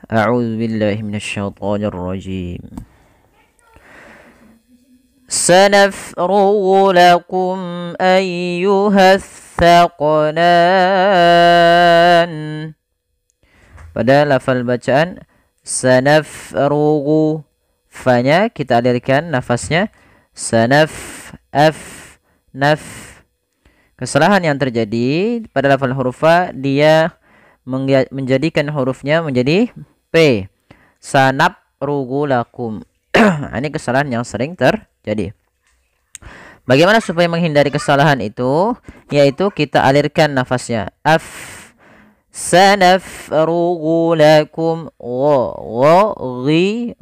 أعوذ بالله من الشيطان الرجيم. سنفرغ لكم أيها الثقلان. Pada lafal bacaan sanafrugu, fa-nya kita alirkan nafasnya sanaf naf. Kesalahan yang terjadi pada lafal huruf fa, dia menjadikan hurufnya menjadi P. Sanafrugu lakum. Ini kesalahan yang sering terjadi. Bagaimana supaya menghindari kesalahan itu? Yaitu kita alirkan nafasnya sanafrugu lakum ghi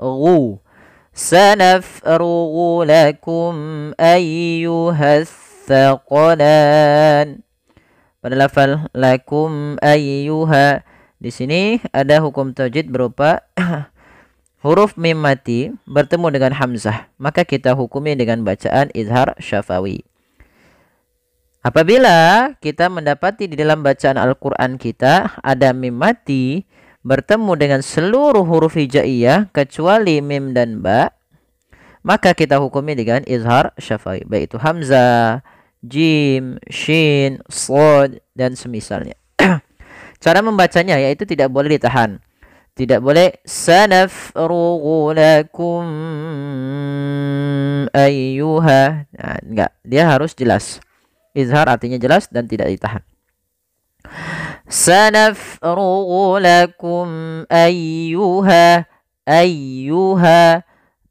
sanafrugu lakum ayyuhas thaqalan. Pada lafal lakum ayyuha, di sini ada hukum tajwid berupa huruf mim mati bertemu dengan hamzah, maka kita hukumi dengan bacaan izhar syafawi. Apabila kita mendapati di dalam bacaan Al-Quran kita ada mim mati bertemu dengan seluruh huruf hijaiyah kecuali mim dan ba, maka kita hukumi dengan izhar syafawi, baik itu hamzah, jim, shin, shad, dan semisalnya. Cara membacanya yaitu tidak boleh ditahan. Tidak boleh sanafrugu lakum ayyuha. Nah, enggak, dia harus jelas. Izhar artinya jelas dan tidak ditahan. Sanafrugu lakum ayyuha.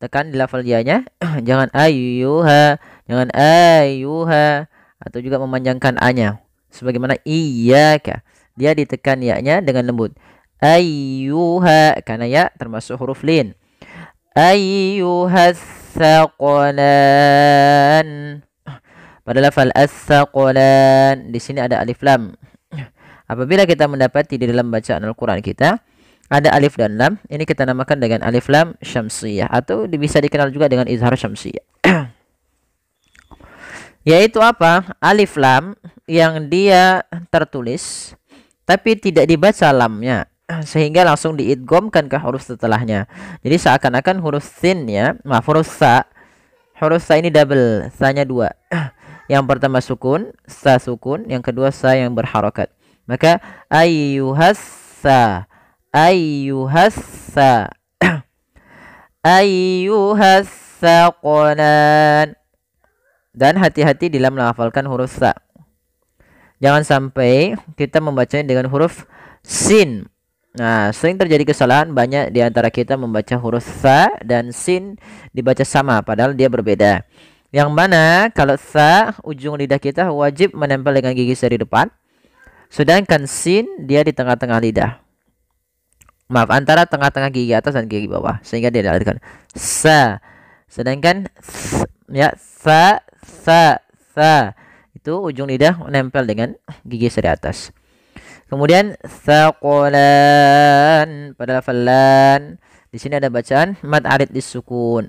Tekan di lafal ya-nya. Jangan ayyuha, jangan ayyuha, atau juga memanjangkan a-nya sebagaimana iyyaka. Dia ditekan ya-nya dengan lembut. Ayyuha, karena ya termasuk huruf lin. Ayyuhas thaqalan. Pada lafal as-thaqalan, di sini ada alif lam. Apabila kita mendapati di dalam bacaan Al-Quran kita ada alif dan lam, ini kita namakan dengan alif lam syamsiyah, atau bisa dikenal juga dengan izhar syamsiyah. Yaitu apa? Alif lam yang dia tertulis tapi tidak dibaca lamnya, sehingga langsung diidghamkan ke huruf setelahnya. Jadi seakan-akan huruf sin-nya, huruf sa ini double, sa-nya dua. Yang pertama sukun, sa sukun, yang kedua sa yang berharokat. Maka ayyuhas sa, ayyuhas sa, ayyuhas thaqalan. Dan hati-hati dalam melafalkan huruf sa. Jangan sampai kita membacanya dengan huruf sin. Nah, sering terjadi kesalahan, banyak di antara kita membaca huruf sa dan sin dibaca sama padahal dia berbeda. Yang mana kalau sa ujung lidah kita wajib menempel dengan gigi seri depan, sedangkan sin dia di tengah-tengah lidah. Maaf, antara tengah-tengah gigi atas dan gigi bawah, sehingga dia dialirkan sa. Sedangkan ya sa itu ujung lidah menempel dengan gigi seri atas. Kemudian thaqalan pada lafal lan, di sini ada bacaan mad arid disukun.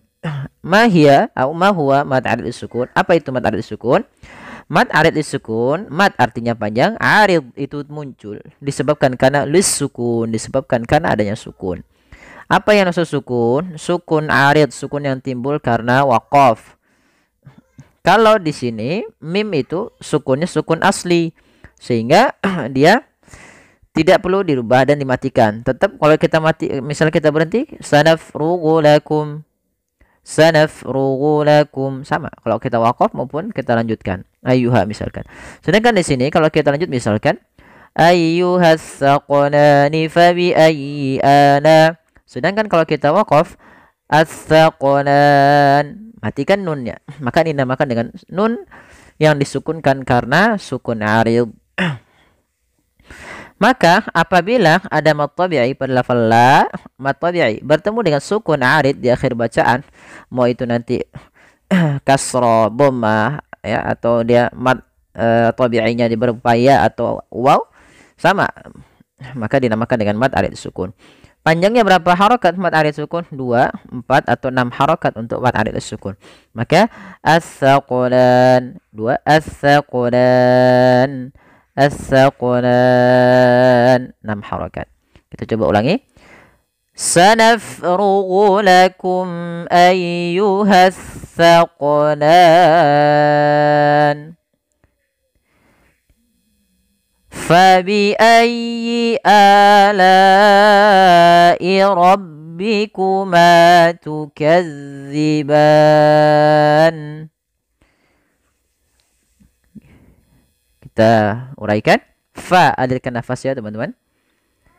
Ma hiya atau ma huwa mad arid disukun? Apa itu mad arid disukun? Mad arid disukun, mad artinya panjang, arid itu muncul disebabkan karena lisukun, disebabkan karena adanya sukun. Apa yang maksud sukun? Sukun arid, sukun yang timbul karena waqaf. Kalau di sini mim itu sukunnya sukun asli, sehingga dia tidak perlu dirubah dan dimatikan. Tetap kalau kita mati, misal kita berhenti, sanafrugu lakum, sanafrugu lakum, sama kalau kita waqaf maupun kita lanjutkan ayyuha misalkan. Sedangkan di sini kalau kita lanjut misalkan ayyuhas thaqalani fa bi ayyi ana. Sedangkan kalau kita waqaf as-thaqalan, matikan nunnya, maka dinamakan dengan nun yang disukunkan karena sukun arid. Maka apabila ada mad tabi'i pada lafal la, mad tabi'i bertemu dengan sukun arid di akhir bacaan, mau itu nanti kasra, dhammah ya, atau dia mad tabi'inya berupa ya atau waw, sama, maka dinamakan dengan mad arid sukun. Panjangnya berapa harokat mad arid sukun? 2, 4 atau 6 harokat untuk mad arid sukun. Maka as-thaqalan, 2 as-thaqalan, as-thaqalan, 6 harokat. Kita coba ulangi. Sanafrughu lakum ayyuhas thaqalan. Fabi'ayyi ala'i rabbikuma tukadziban. Kita uraikan. Fa, alirkan nafas ya teman-teman.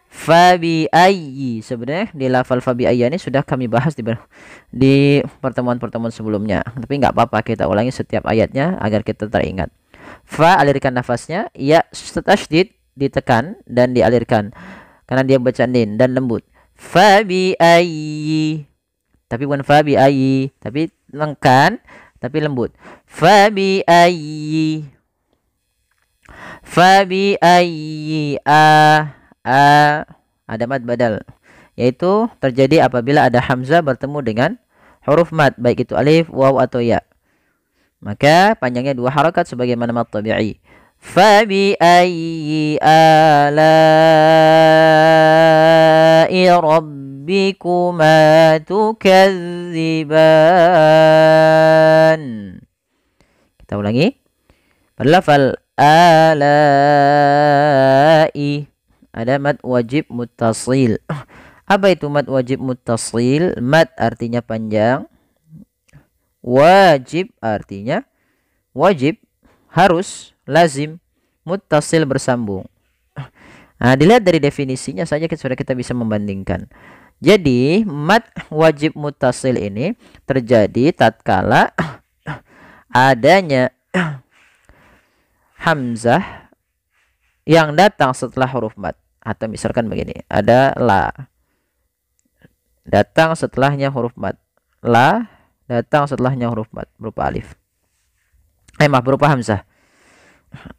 Fabi'ayyi, sebenarnya di lafal fabi'ayyi ini sudah kami bahas di pertemuan-pertemuan sebelumnya. Tapi nggak apa-apa, kita ulangi setiap ayatnya agar kita teringat. Fa, alirkan nafasnya. Ya, tasydid, ditekan dan dialirkan karena dia bacaan din dan lembut. Fabi'ayyi, tapi bukan fabi'ayyi, tapi lengkan tapi lembut. Fabi'ayyi, fabi'ayyi ada mad badal, yaitu terjadi apabila ada hamzah bertemu dengan huruf mad, baik itu alif, waw atau ya. Maka panjangnya 2 harakat sebagaimana mad tabi'i. Fabi'ayyi ala'i rabbikuma tukadziban. Kita ulangi. Pada lafal ala'i ada mad wajib muttasil. Apa itu mad wajib muttasil? Mad artinya panjang, wajib artinya wajib, harus, lazim, muttasil bersambung. Nah, dilihat dari definisinya saja sudah kita bisa membandingkan. Jadi mad wajib muttasil ini terjadi tatkala adanya hamzah yang datang setelah huruf mad. Atau misalkan begini, ada la datang setelahnya huruf mad, la datang setelahnya huruf mad berupa alif, berupa hamzah.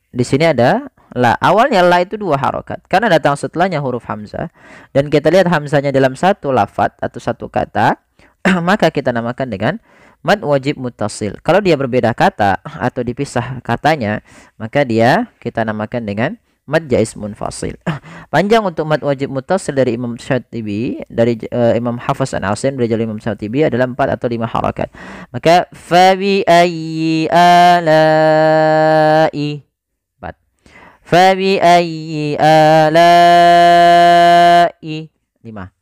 Di sini ada la, awalnya la itu 2 harokat karena datang setelahnya huruf hamzah, dan kita lihat hamzahnya dalam satu lafaz atau satu kata, maka kita namakan dengan mad wajib muttasil. Kalau dia berbeda kata atau dipisah katanya, maka dia kita namakan dengan mad jaiz munfasil. Panjang untuk mad wajib muttasil dari Imam Syatibi, dari Imam Hafiz an Asim, dari Imam Syatibi adalah 4 atau 5 harakat. Maka fabi ayyi ala'i 4. Fabi ayyi ala'i 5.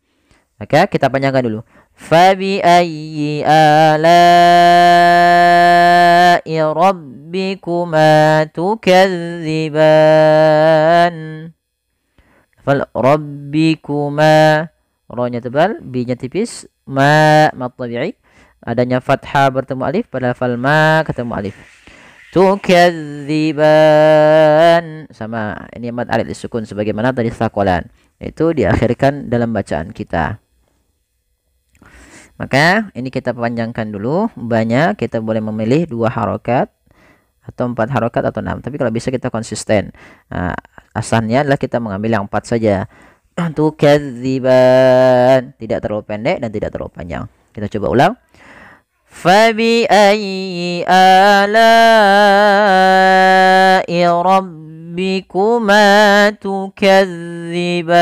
Maka kita panjangkan dulu. Fabi ayyi ala'i rabbikuma tukadziban. Fal rabbikuma, ro-nya tebal, b-nya tipis, ma tabi'i, adanya fathah bertemu alif, pada fal ma ketemu alif. Tukadziban, sama ini mad arid disukun sebagaimana tadi thaqalan, itu diakhirkan dalam bacaan kita. Maka ini kita panjangkan dulu, banyak kita boleh memilih 2 harokat atau 4 harokat atau 6, tapi kalau bisa kita konsisten. Nah, asalnya adalah kita mengambil yang 4 saja. Tukadziban, tidak terlalu pendek dan tidak terlalu panjang. Kita coba ulang. Fabi ayyi ala'i rabbikuma tukadziban.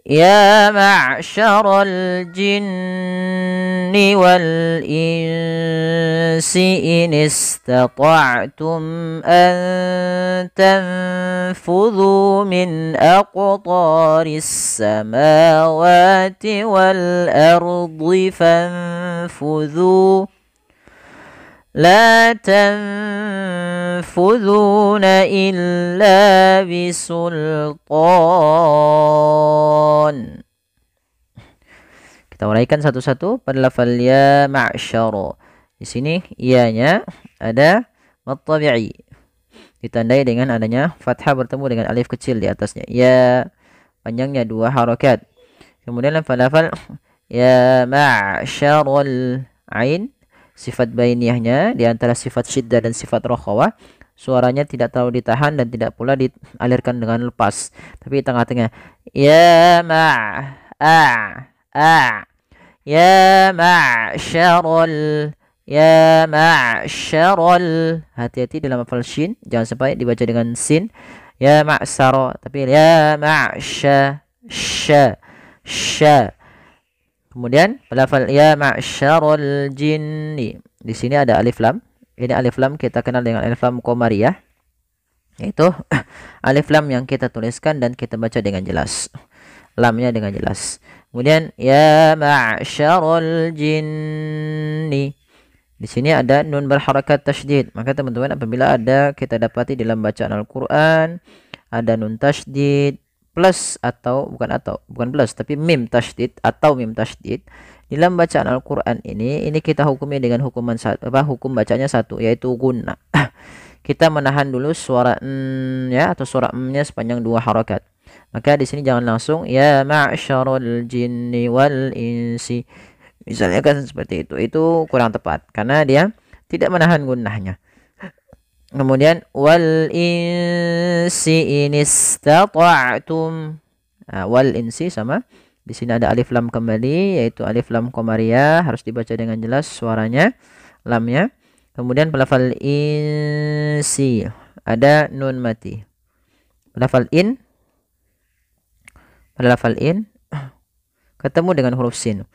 Ya ma'syaral jinni wal insi in istata'tum an tanfudhu min aqtaris samawati wal ardi fanfudhu la tanfudhuna illa bisultan. Kita uraikan satu-satu pada lafal ya ma'syara. Di sini ianya ada mad tabi'i, ditandai dengan adanya fathah bertemu dengan alif kecil di atasnya. Ya, panjangnya 2 harakat. Kemudian lafal ya ma'syaral ain, sifat bainiyahnya di antara sifat syiddah dan sifat rokhawah, suaranya tidak terlalu ditahan dan tidak pula dialirkan dengan lepas, tapi tengah-tengah. Ya ya ma'syaral, hati-hati dalam hafal shin, jangan sampai dibaca dengan sin. Ya ma'syara, tapi ya ma'sya, sya, sya. Kemudian lafal ya ma'syarul jinni. Di sini ada alif lam. Ini alif lam kita kenal dengan alif lam qamariyah. Yaitu alif lam yang kita tuliskan dan kita baca dengan jelas. Lamnya dengan jelas. Kemudian ya ma'syarul jinni. Di sini ada nun berharakat tasydid. Maka teman-teman apabila ada kita dapati dalam bacaan Al-Qur'an ada nun tasydid plus bukan plus tapi mim tasydid atau mim tasydid dalam bacaan Al-Qur'an ini kita hukumi dengan hukum bacanya satu, yaitu gunnah. Kita menahan dulu suara n ya atau suara m-nya sepanjang 2 harakat. Maka di sini jangan langsung ya ma'syarul jinni wal insi. Misalnya kan seperti itu. Itu kurang tepat karena dia tidak menahan gunnahnya. Kemudian wal insi in istata'tum. Nah, wal insi sama. Di sini ada alif lam kembali, yaitu alif lam qamariyah, harus dibaca dengan jelas suaranya, lamnya. Kemudian lafal insi ada nun mati. Lafal in ketemu dengan huruf sin.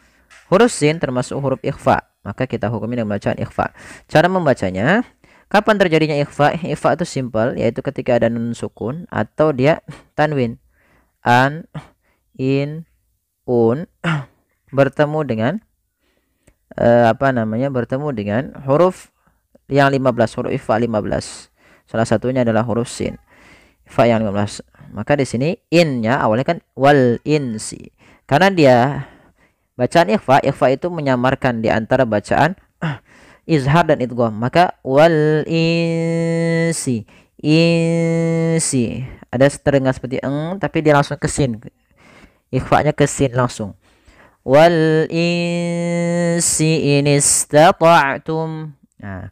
Huruf sin termasuk huruf ikhfa, maka kita hukumi dengan bacaan ikhfa. Cara membacanya, kapan terjadinya ikhfa? Ikhfa itu simpel, yaitu ketika ada nun sukun atau dia tanwin. An, in, un bertemu dengan bertemu dengan huruf yang 15, huruf ikhfa 15. Salah satunya adalah huruf sin. Ikhfa yang 15. Maka di sini in-nya awalnya kan wal insi. Karena dia bacaan ikhfa itu menyamarkan di antara bacaan izhar dan idgham. Maka wal insi. Insi. Ada terdengar seperti tapi dia langsung ke sin. Ikhfa-nya ke sin langsung. Wal insi in istata'tum. Nah,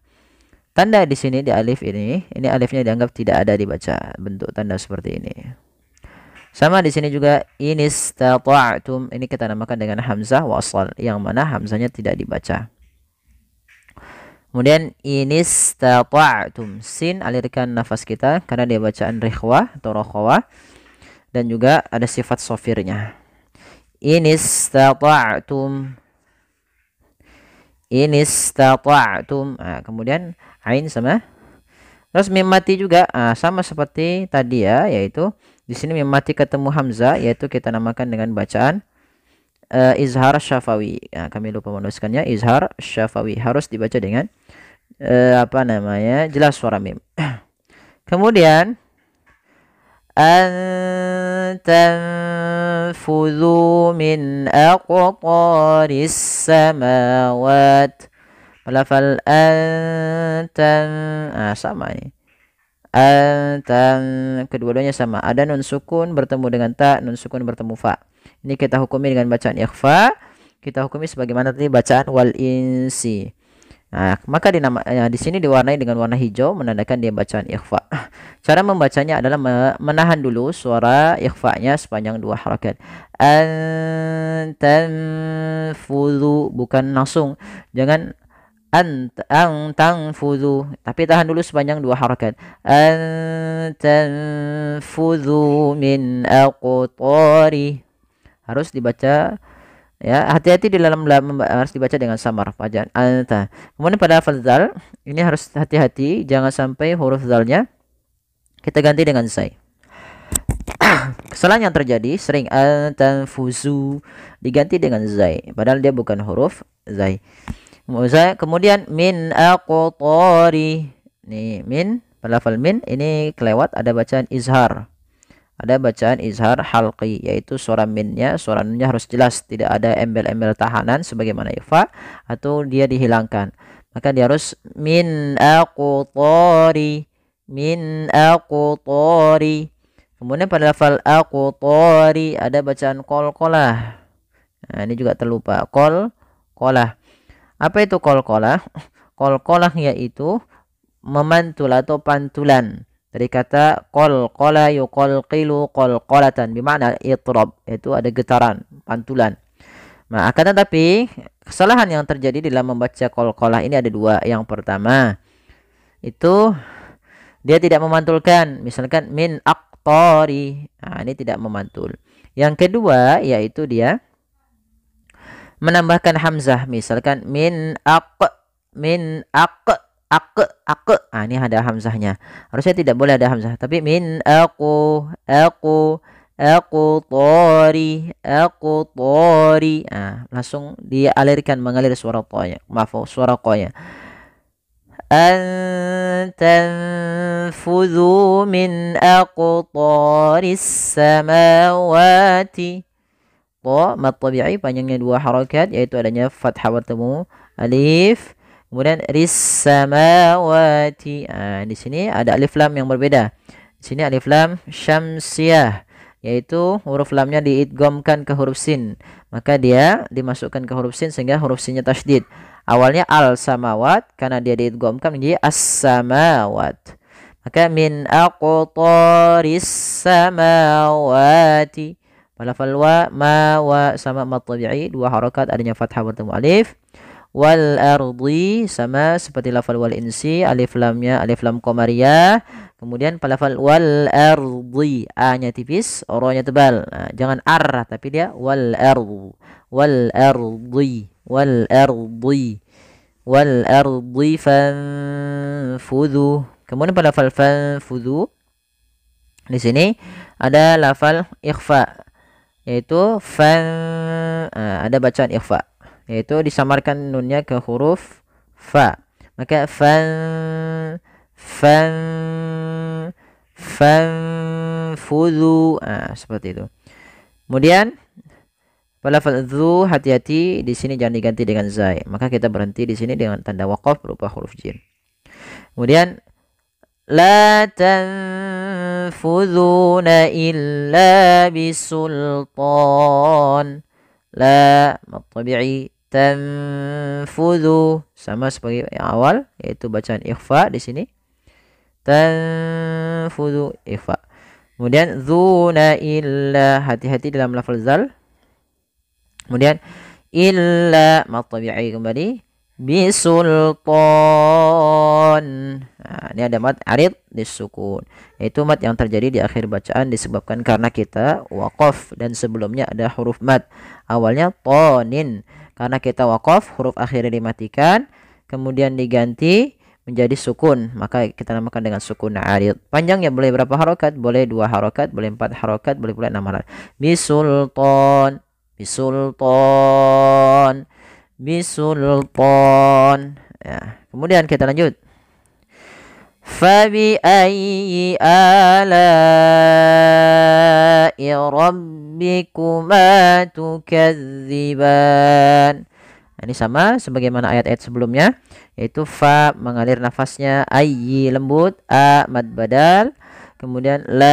tanda di sini di alif ini alifnya dianggap tidak ada dibaca, bentuk tanda seperti ini. Sama di sini juga in istata'tum, ini kita namakan dengan hamzah wasal, yang mana hamzahnya tidak dibaca. Kemudian in istata'tum, sin alirkan nafas kita karena dia bacaan rikhwah atau rokhawah, dan juga ada sifat sofirnya. In istata'tum. In istata'tum. Nah, kemudian ain sama. Terus mim mati juga sama seperti tadi ya, yaitu di sini mim mati ketemu hamzah, yaitu kita namakan dengan bacaan izhar syafawi. Nah, kami lupa menuliskannya, izhar syafawi harus dibaca dengan jelas suara mim. Kemudian tanfudhu min aqtaris samawat. Lafal sama ini. Kedua-duanya sama. Ada nun sukun bertemu dengan ta, nun sukun bertemu fa. Ini kita hukumi dengan bacaan ikhfa. Kita hukumi sebagaimana tadi bacaan wal insi. Nah, maka di sini diwarnai dengan warna hijau menandakan dia bacaan ikhfa. Cara membacanya adalah menahan dulu suara ikhfa-nya sepanjang 2 harakat. Tanfudhu, bukan langsung. Jangan tanfudhu, tapi tahan dulu sepanjang 2 harakat. Tanfudhu min aqtari. Harus dibaca ya, hati-hati di dalam harus dibaca dengan samar pajak. Kemudian pada lafaz zal ini harus hati-hati, jangan sampai huruf zalnya kita ganti dengan zai. Kesalahan yang terjadi sering tanfuzu diganti dengan zai, padahal dia bukan huruf zai. Kemudian min aqtari. Nih min, pada lafal min ini kelewat, ada bacaan izhar. Ada bacaan izhar halqi, yaitu suara minnya, suara nunnya harus jelas, tidak ada embel-embel tahanan sebagaimana ikhfa atau dia dihilangkan. Maka dia harus min aqtari, min aqtari. Kemudian pada lafal aqtari ada bacaan qalqalah. Nah, ini juga terlupa, qalqalah. Apa itu qalqalah? Qalqalah yaitu memantul atau pantulan. Dari kata qalqala yuqalqilu qalqalatan, bermakna itrab, yaitu ada getaran, pantulan. Nah, akan tetapi kesalahan yang terjadi dalam membaca qalqalah ini ada 2. Yang pertama itu Dia tidak memantulkan. Misalkan min aqtari. Nah, ini tidak memantul. Yang kedua yaitu dia menambahkan hamzah. Misalkan min ak. Nah, ini ada hamzahnya. Harusnya tidak boleh ada hamzah. Tapi min aku tori. Nah, langsung dialirkan, mengalir suara tonya. Maaf, suara konya. An tanfudhu min aqtaris samawati. To mad tabi'i panjangnya 2 harakat, yaitu adanya fathah bertemu alif, kemudian ris samawati. Di sini ada alif lam yang berbeda. Di sini alif lam syamsiyah, yaitu huruf lamnya diidghamkan ke huruf sin, maka dia dimasukkan ke huruf sin sehingga huruf sinnya tasydid. Awalnya al samawat, karena dia diidghamkan menjadi as-samawat. Maka min aqtaris samawati. Pada lafal wa, ma, wa sama mad tabi'i 2 harakat, adanya fathah bertemu alif. Wal ardi sama seperti lafal wal insi, alif lamnya alif lam qamariyah. Kemudian pada lafal wal ardi, a-nya tipis, ro-nya tebal. Nah, jangan ar, tapi dia wal ardi. Wal ardi, wal ardi, wal ardi fanfudhu. Kemudian pada lafal fanfudhu di sini ada lafal ikhfa, yaitu ada bacaan ikhfa, yaitu disamarkan nunnya ke huruf fa. Maka fanfudhu, seperti itu. Kemudian pada lafal dzu, hati-hati di sini jangan diganti dengan zai, maka kita berhenti di sini dengan tanda waqaf berupa huruf jim. Kemudian la tanfudhuna illa bisultan. La mad tabi'i, tanfudhu sama seperti yang awal, yaitu bacaan ikhfa di sini. Tanfudhu ikhfa. Kemudian dzuna illa, hati-hati dalam lafal zal. Kemudian illa mad tabi'i kembali bisultan. Nah, ini ada mad arid disukun, yaitu mad yang terjadi di akhir bacaan disebabkan karena kita waqaf dan sebelumnya ada huruf mad. Awalnya tonin, karena kita waqaf huruf akhirnya dimatikan, kemudian diganti menjadi sukun, maka kita namakan dengan sukun arid. Panjangnya boleh berapa harokat? Boleh 2 harokat, boleh 4 harokat, boleh pula 6 harokat. Bisultan, bisultan, bisultan. Ya, kemudian kita lanjut. Fabi ayyi ala'i rabbikuma tukadziban. Ini sama sebagaimana ayat-ayat sebelumnya, yaitu fa mengalir nafasnya, ayyi lembut, a mad badal, kemudian lai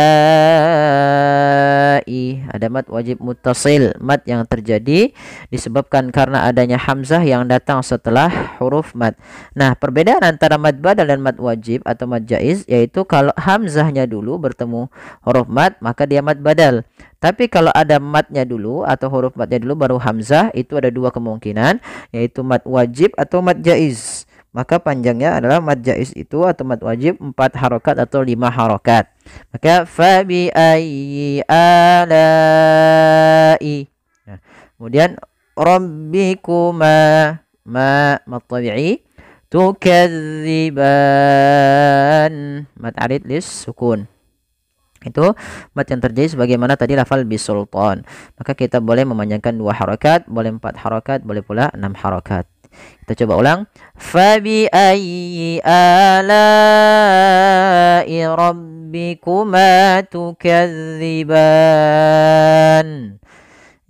ada mad wajib muttasil, mad yang terjadi disebabkan karena adanya hamzah yang datang setelah huruf mad. Nah, perbedaan antara mad badal dan mad wajib atau mad jaiz, yaitu kalau hamzahnya dulu bertemu huruf mad maka dia mad badal. Tapi kalau ada madnya dulu atau huruf madnya dulu baru hamzah, itu ada 2 kemungkinan, yaitu mad wajib atau mad jaiz. Maka panjangnya adalah mad jaiz itu atau mad wajib 4 harokat atau 5 harokat. Maka fabi ayyi ala'i. Nah, kemudian rabbikuma, ma mad tabi'i, tukadziban, mad arid lis sukun. Itu mad yang terjadi sebagaimana tadi lafal bisultan. Maka kita boleh memanjangkan 2 harokat, boleh 4 harokat, boleh pula 6 harokat. Kita coba ulang. Fabi ayyi ala'i rabbikuma tukadziban.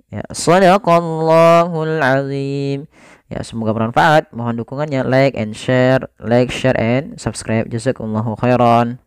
Ya, shadaqallahul azim. Ya, semoga bermanfaat. Mohon dukungannya, like and share, and subscribe. Jazakumullahu khairan.